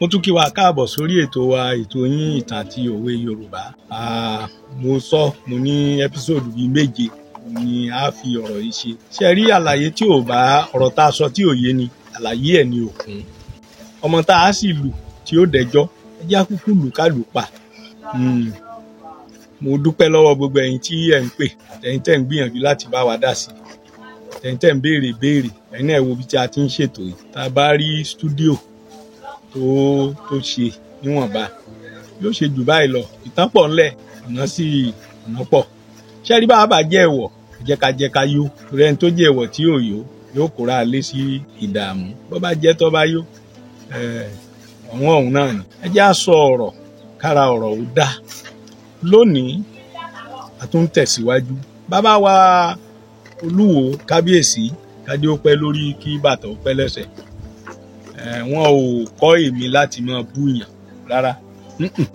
Mo tún kí wa káàbọ̀ sórí ètò wa, ètò yín ìtàn àti òwe Yorùbá. Mo ní ẹ́písòdù bíi 7 ni a fi ọ̀rọ̀ yìí ṣe. Ṣé rí àlàyé tí ò bá ọ̀rọ̀ tá a sọ tí ò yé ni, àlàyé ẹ̀ ní òkun. Ọmọ tá a sì lù tí ó dẹjọ́, ẹ jẹ́ kúkú lù ká lù pa. Mo dúpẹ́ lọ́wọ́ gbogbo ẹ̀yin tí ẹ̀ ń pè, ẹ̀yin tẹ́ ń gbìyànjú láti bá wa dá sí, ẹ̀yin tẹ́ ń béèrè, ẹ̀yin náà wo bí tí a ti ń ṣètò yìí. Tá a bá rí stúdíò tó ṣe níwọ̀nba, yóò ṣe jù báyìí lọ. Ìtàn pọ̀ ńlẹ̀, ọ̀nà pọ̀. Ṣé rí bá a bá jẹ́ ẹ̀wọ̀, jẹ́ ká yó. Torí ẹni tó jẹ́ ẹ̀wọ̀ tí yóò kóra lé sí ìdààmú. Bó bá jẹ́ tó bá yó, ọ̀hún náà ni. Ẹ jẹ́ á sọ ọ̀rọ̀ kára ọ̀rọ̀ ó dá. Lónìí a tún tẹ̀síwájú. Bàbá wa Olúwo kábíyèsí, kádé ó pẹ́ lórí kí bàtà ó pẹ́ lẹ́sẹ̀. Wọn ò kọ́ èmi láti máa búyàn rárá.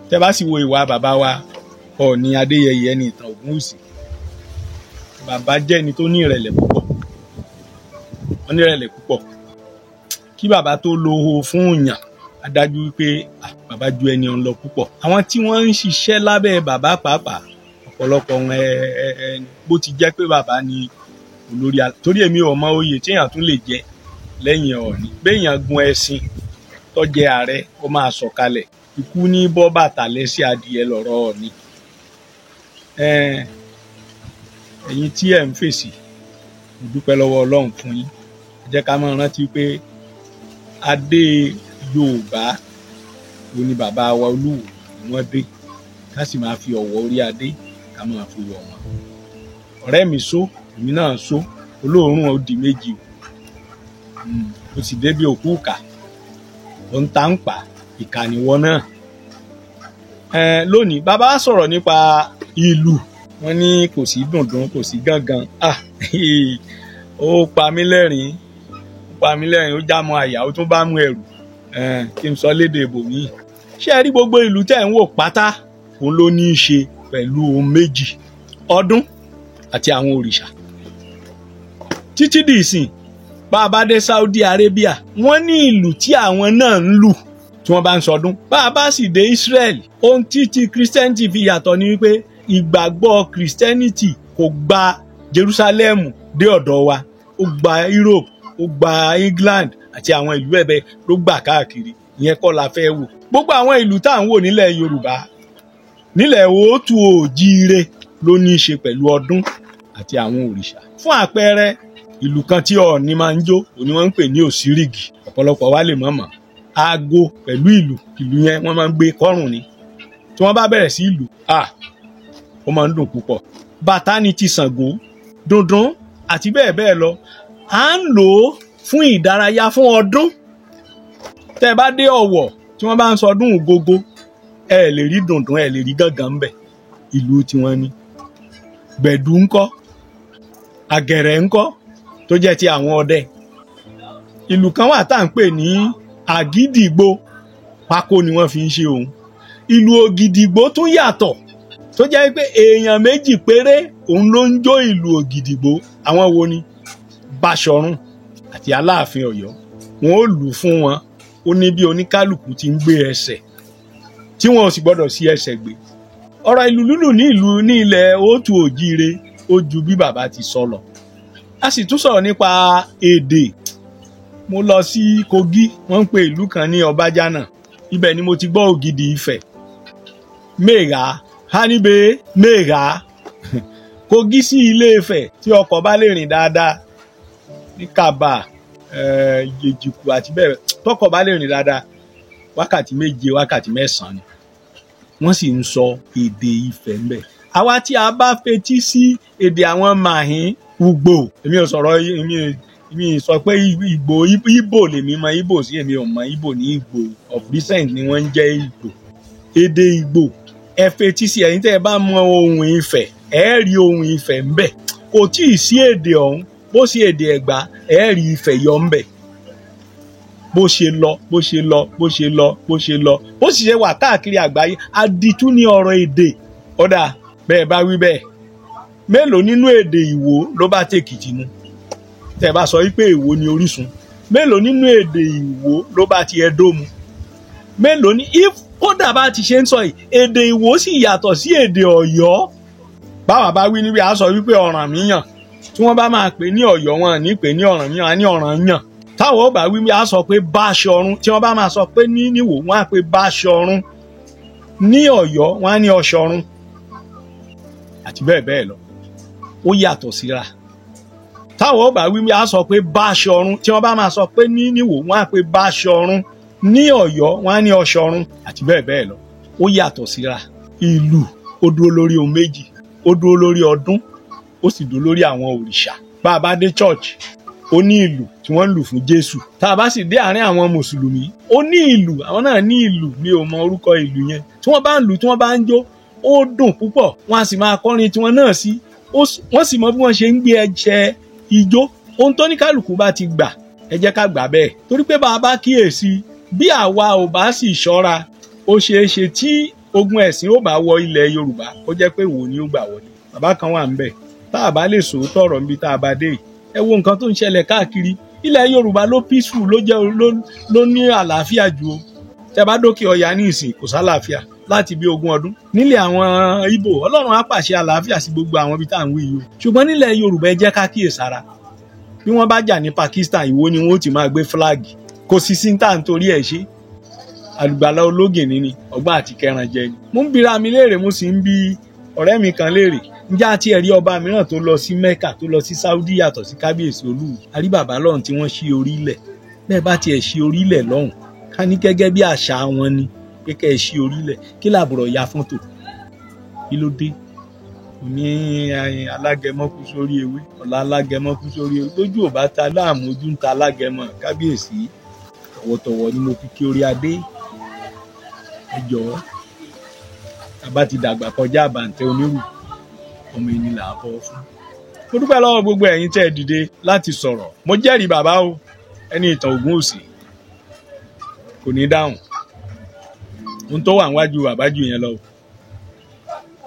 Tẹ́ bá sì wo ìwà bàbá wa Ọọ̀ni Adéyẹyè ẹni ìtàn Ògúnwùsì, bàbá jẹ́ ẹni tó ní ìrẹ̀lẹ̀ púpọ̀. Wọ́n ní ìrẹ̀lẹ̀ púpọ̀. Kí bàbá tó lóho fún yàn, a dájú wípé bàbá ju ẹni ọ̀n lọ púpọ̀. Àwọn tí wọ́n ń ṣiṣẹ́ lábẹ́ bàbá pàápàá, ọ̀pọ̀lọpọ̀ wọn bó ti jẹ́ pé bàbá ni olórí. Torí èmi ò mọ oyè tí èèyàn tún lè jẹ lẹ́yìn Ọọ̀ni. Béèyàn gun ẹṣin tó jẹ ààrẹ, ó máa sọ̀kalẹ̀. Ikú ní bọ́ bàtà lẹ́sẹ̀ adìẹ lọ̀rọ̀ Ọọ̀ni. Ẹ̀yin tí ẹ̀ ń fèsì, mo dúpẹ́ lọ́wọ́ Ọlọ́run fún yín. Ẹ jẹ́ ká máa rántí pé adé Yorùbá ni bàbá wa Olúwo ni wọ́n dé. Ká sì máa fi ọ̀wọ̀ orí adé ká máa fi wọ̀ wọ́n. Ọ̀rẹ́ mi só, èmi náà só, olóòórùn ó di méjì o. Ó sì débi òkú ìkà, ó ń ta ń pa ìkànnìwọ náà. Lónìí bàbá sọ̀rọ̀ nípa ìlù. Wọ́n ní kò sí dùndún, kò sí gángan. Ó pa mí lẹ́rìn, ó já mọ́ àyà, ó tún bá mú ẹ̀rù. Kí n sọ lédè ibòmíì. Ṣé ẹ rí gbogbo ìlú tẹ́ ń wò pátá, òun ló ní í ṣe pẹ̀lú ohun méjì: ọdún àti àwọn òrìṣà. Títí di ìsìn, bá a bá dé Saudi Arabia, wọ́n ní ìlù tí àwọn náà ń lù tí wọ́n bá ń sọdún. Bá a bá sì dé Israel, ohun tí Christianity fi yàtọ̀ ni wípé ìgbàgbọ́ Christianity kò gba Jerusalem dé ọ̀dọ̀ wa. Ó gba Europe, ó gba England àti àwọn ìlú ẹ̀bẹ̀ ló gbà káàkiri. Ìyẹn kọ́ la fẹ́ wò. Gbogbo àwọn ìlú tá à ń wò nílẹ̀ Yorùbá, nílẹ̀ òótù òjíire, ló ní í ṣe pẹ̀lú ọdún àti àwọn òrìṣà. Fún àpẹẹrẹ, ìlú kan tí Ọọ̀ni máa ń jó, òní wọ́n ń pè ní òsírígì. Ọ̀pọ̀lọpọ̀ wa lè mọ̀. Aago pẹ̀lú ìlú yẹn wọ́n máa ń gbé kọ́rùn ni. Tí wọ́n bá bẹ̀rẹ̀ sí ìlú, ó máa ń dùn púpọ̀. Bàtá ni ti Ṣàngó, dùndún àti bẹ́ẹ̀ bẹ́ẹ̀ lọ. À ń lò ó fún ìdárayá, fún ọdún. Tẹ́ bá dé Ọ̀wọ̀, tí wọ́n bá ń sọdún Ògógó, ẹ lè rí dùndún, ẹ lè rí gángan ńbẹ̀. Ìlú tiwọn ni. Gbẹ̀dú ńkọ́, àgẹ̀rẹ̀ ńkọ́, tó jẹ́ ti àwọn ọdẹ. Ìlú kan wà tá à ń pè ní àgídìgbò, pákó ni wọ́n fi ń ṣe òun. Ìlú ògìdìgbò tún yàtọ̀, tó jẹ́ pé èèyàn 2 péré òun ló ń jó ìlú ògìdìgbò. Àwọn wo ni? Báṣọ̀run àti Aláàfin Ọ̀yọ́. Wọn ó lù fún wọn. Ó ní bí oníkálùkù ti ń gbé ẹsẹ̀, tí wọn ò sì gbọ́dọ̀ sí ẹsẹ̀ gbé. Ọ̀rọ̀ ìlú lúlù ní ilẹ̀ òótù òjíire ó ju bí bàbá ti sọ lọ. A sì tún sọ̀rọ̀ nípa èdè. Mo lọ sí Kogi, wọ́n ń pe ìlú kan ní Ọbájánà. Ibẹ̀ ni mo ti gbọ́ Ògìdì Ifẹ̀. Mẹ́ra, Háníbe, Mẹ́ra. Kogi sí Ilé Ifẹ̀ tí ọkọ̀ bá lè rìn dáadáa, ní Kàbà, Ìjẹ̀jìkù àti bẹ́ẹ̀, tọkọ̀ bá lè rìn dáadáa, wákàtí 7, wákàtí 9 ni. Wọ́n sì ń sọ èdè Ifẹ̀ ńbẹ̀. Àwa tí a bá fetí sí èdè àwọn Màhín, Ugbo, èmi ò sọ̀rọ̀, èmi sọ pé Ìgbò lèmi mọ Ìgbò sí, èmi ò mọ Ìgbò ní Ìgbò. Of recent ni wọ́n ń jẹ́ Ìgbò. Èdè Ìgbò, ẹ fetí sí, ẹ̀yin tẹ́ ẹ bá mọ ohùn Ifẹ̀, ẹ rí ohùn Ifẹ̀ ńbẹ̀. Kò tí ì sí èdè ọ̀hún, bó sí èdè Ẹ̀gbá, ẹ rí Ifẹ̀ yọ ńbẹ̀. Bó ṣe lọ, bó sì ṣe wà káàkiri àgbáyé. Aditú ní ọ̀rọ̀ èdè. Ọ̀dà bẹ́ẹ̀ bá wí bẹ́ẹ̀, mélòó nínú èdè Ìwó ló bá tèkìtì mu? Tẹ́ bá sọ wípé Ìwó ni orísun, mélòó nínú èdè Ìwó ló bá ti Ẹdó mu? mélòó ni if kódà bá ti ṣe ń sọ yìí èdè Ìwó sì yàtọ̀ sí èdè Ọ̀yọ́. Báwa bá wí níbi a sọ wípé Ọ̀rànmíyàn, tí wọ́n bá máa pè ní Ọ̀yọ́ wọn ní pè ní Ọ̀rànmíyàn, a ní Ọ̀rànyàn. Táwọn ò bá wí a sọ pé Báṣọ̀run, tí wọ́n bá máa sọ pé ní Ìwó wọ́n á pè Báṣọ̀run, ní Ọ̀yọ́ wọ́n á ní Ọ̀ṣọ̀run àti bẹ́ẹ̀ bẹ́ẹ̀ lọ. Ó yàtọ̀ síra. Táwọn ò bá wí a sọ pé Báṣọ̀run, tí wọ́n bá máa sọ pé ní Ìwó wọ́n á pè Báṣọ̀run, ní Ọ̀yọ́ wọ́n á ní Ọ̀ṣọ̀run àti bẹ́ẹ̀ bẹ́ẹ̀ lọ. Ó yàtọ̀ síra. Ìlú ó dúró lórí ohun méjì, ó dúró lórí ọdún, ó sì dúró lórí àwọn òrìṣà. Bá a bá dé church, ó ní ìlù tí wọ́n ń lù fún Jésù. Tá a bá sì dé àárín àwọn mùsùlùmí, ó ní ìlù, àwọn náà ní ìlù, mi ò mọ orúkọ ìlù yẹn. Tí wọ́n bá ń lù, tí wọ́n bá ń jó, ó dùn púpọ̀. Wọ́n á sì máa kọrin tiwọn náà sí. Wọ́n sì mọ bí wọ́n ṣe ń gbé ẹ̀jẹ̀ ijó. Ohun tó ní kálukú bá ti gbà, ẹ jẹ́ ká gbà bẹ́ẹ̀. Torí pé bá a bá kíyèsí, bí àwa ò bá sì ṣọ́ra, ó ṣeé ṣe tí ogun ẹ̀sìn ó bá wọ ilẹ̀ Yorùbá, ó jẹ́ pé Ìwó ni ó gbà wọlé. Bàbá kan wà ńbẹ̀, tá a bá lè sòótọ́ ọ̀rọ̀ níbi tá a bá dé yìí. Ẹ wo nǹkan tó ń ṣẹlẹ̀ káàkiri. Ilẹ̀ Yorùbá ló peaceful, ló ní àlàáfíà jù o. Tẹ́ bá dókè Ọya ní ìsìn kò sálàáfíà láti bí 20 ọdún. Nílẹ̀ àwọn Ìgbò, Ọlọ́run á pàṣẹ àlàáfíà sí gbogbo àwọn ibi tá à ń wí yìí o. Ṣùgbọ́n nílẹ̀ Yorùbá ẹ jẹ́ ká kíyèsára. Bí wọ́n bá jà ní Pakistan, Ìwó ni wọ́n ó ti máa gbé fúláàgì. Kò sí síntà nítorí ẹ̀ ṣe. Àlùgbàlà ológìnní ni, ọgbọ́n àti kẹran jẹ ni. Mo ń bira mi léèrè, mo sì ń bi ọ̀rẹ́ mi kan léèrè. Ǹjẹ́ àti ẹ̀rí ọba mìíràn tó lọ sí Mẹ́kà, tó lọ sí Saudi yàtọ̀ sí kábíyèsí Olúwo? Àrí bàbá lọ́hùn tí wọ́n ṣí orílẹ̀. Bẹ́ẹ̀ bá tiẹ̀ ṣí orílẹ̀ lọ́hùn, ká ní gẹ́gẹ́ bí àṣà wọn ni pé kẹ́ ẹ ṣí orílẹ̀. Kí làbùrọ̀ ya fọ́tò? Kí ló dé? Ní alágẹmọ kú sórí ewé, ọ̀la alágẹmọ kú sórí ewé. Lójú ò bá ta láàmú, ojú ń ta alágẹmọ. Kábíyèsí, tọ̀wọ̀tọ̀wọ̀ ni mo fi kí orí adé. Ẹ jọ̀ọ́, bàbá ti dàgbà kọjá àbàǹtẹ̀ onírù, ọmọ ẹni là á bọ́ fún. Mo dúpẹ́ lọ́wọ́ gbogbo ẹ̀yin tẹ́ ẹ dìde láti sọ̀rọ̀. Mo jẹ́rìí bàbá o, ẹni ìtàn Ògúnwùsì kò ní dáhùn. Ohun tó wà níwájú bàbá jù yẹn lọ.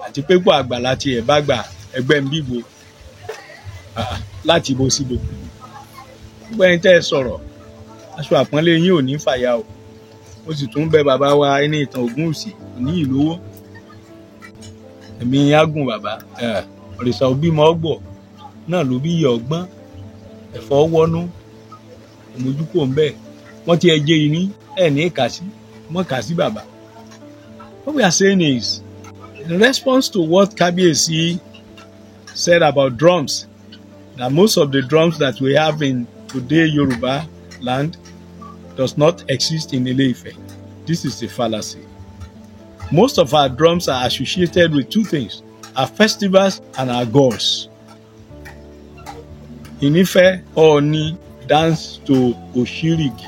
Àti pé kó àgbà láti ẹ̀ bá gbà ẹgbẹ́ ń bíbo láti ibo síbo. Gbogbo ẹ̀yin tẹ́ ẹ sọ̀rọ̀, aṣọ àpọ́nlé yín ò ní fàya o. Ó sì tún bẹ bàbá wa ẹni ìtàn Ògúnwùsì ní ìlówó. Ẹ̀mí ágùn bàbá. Òrìṣà òbímọ ọgbọ̀ náà ló bí iye ọgbọ́n. Ẹ̀fọ́ wọnú, òmójúkò ń bẹ̀. Wọ́n ti ẹjẹ́ yìí ní ẹ̀ ní kàsí, mọ́ kàsí bàbá. What we are saying is, in response to what Kábíyèsí said about drums, that most of the drums that we have in today Yoruba land does not exist in Ile-Ife. This is a fallacy. Most of our drums are associated with two things: our festivals and our gods. In Ife, Ooni dance to Osirigi.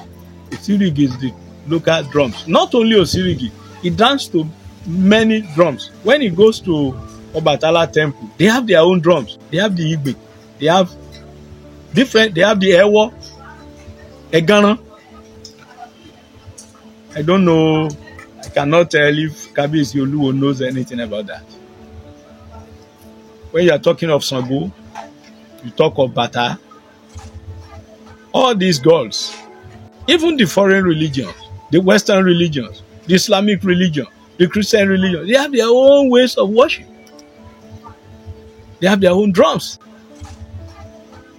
Osirigi is the local drums. Not only Osirigi, he danced to many drums. When he goes to Obatala temple, they have their own drums. They have the Igbe. They have the Ewo, Egana. I don't know. I cannot tell if Kábíyèsí Olúwo knows anything about that. When you are talking of Ṣàngó, you talk of Bata. All these gods, even the foreign religions, the Western religions, the Islamic religion, the Christian religion, they have their own ways of worship. They have their own drums.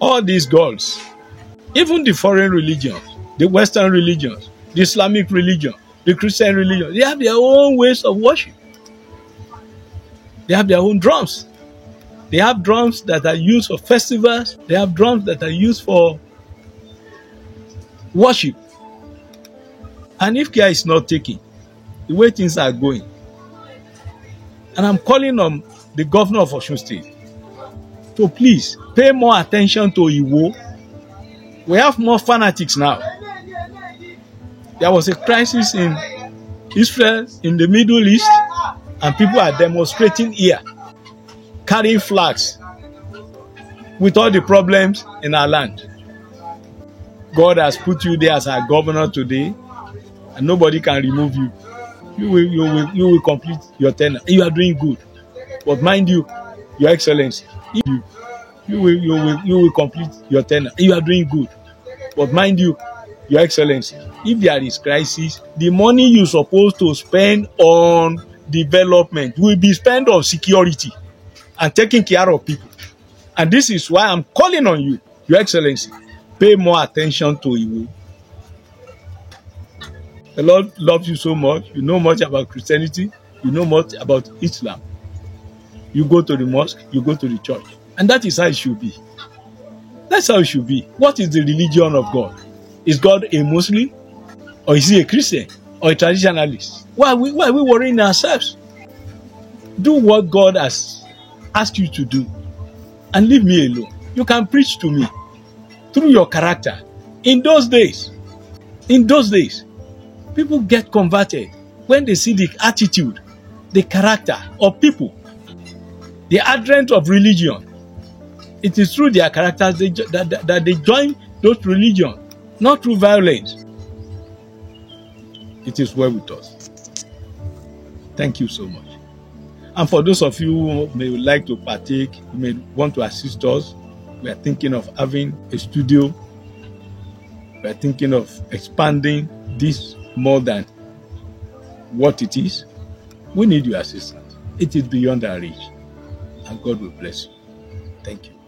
All these gods, even the foreign religions, the Western religions, the Islamic religion, the Christian religion, they have their own ways of worship. They have their own drums. They have drums that are used for festivals. They have drums that are used for worship. And if care is not taken, the way things are going, and I'm calling on the governor of Osun State to please pay more attention to Iwo. We have more fanatics now. There was a crisis in Israel, in the Middle East, and people are demonstrating here, carrying flags with all the problems in our land. God has put you there as our governor today, and nobody can remove you. You will complete your tenure. You are doing good. But mind you, Your Excellency, you will complete your tenure. You are doing good. But mind you, Your Excellency, if there is crisis, the money you supposed to spend on development will be spent on security and taking care of people. And this is why I'm calling on you, Your Excellency, pay more attention to Iwo. The Lord loves you so much. You know much about Christianity. You know much about Islam. You go to the mosque, you go to the church. And that is how it should be. That's how it should be. What is the religion of God? Is God a Muslim? Or is he a Christian? Or a traditionalist? Why are we worrying ourselves? Do what God has asked you to do. And leave me alone. You can preach to me through your character. In those days, people get converted when they see the attitude, the character of people, the adherent of religion. It is through their characters that they join those religions, not through violence. It is well with us. Thank you so much. And for those of you who may like to partake, who may want to assist us, we are thinking of having a studio. We are thinking of expanding this more than what it is. We need your assistance. It is beyond our reach. And God will bless you. Thank you.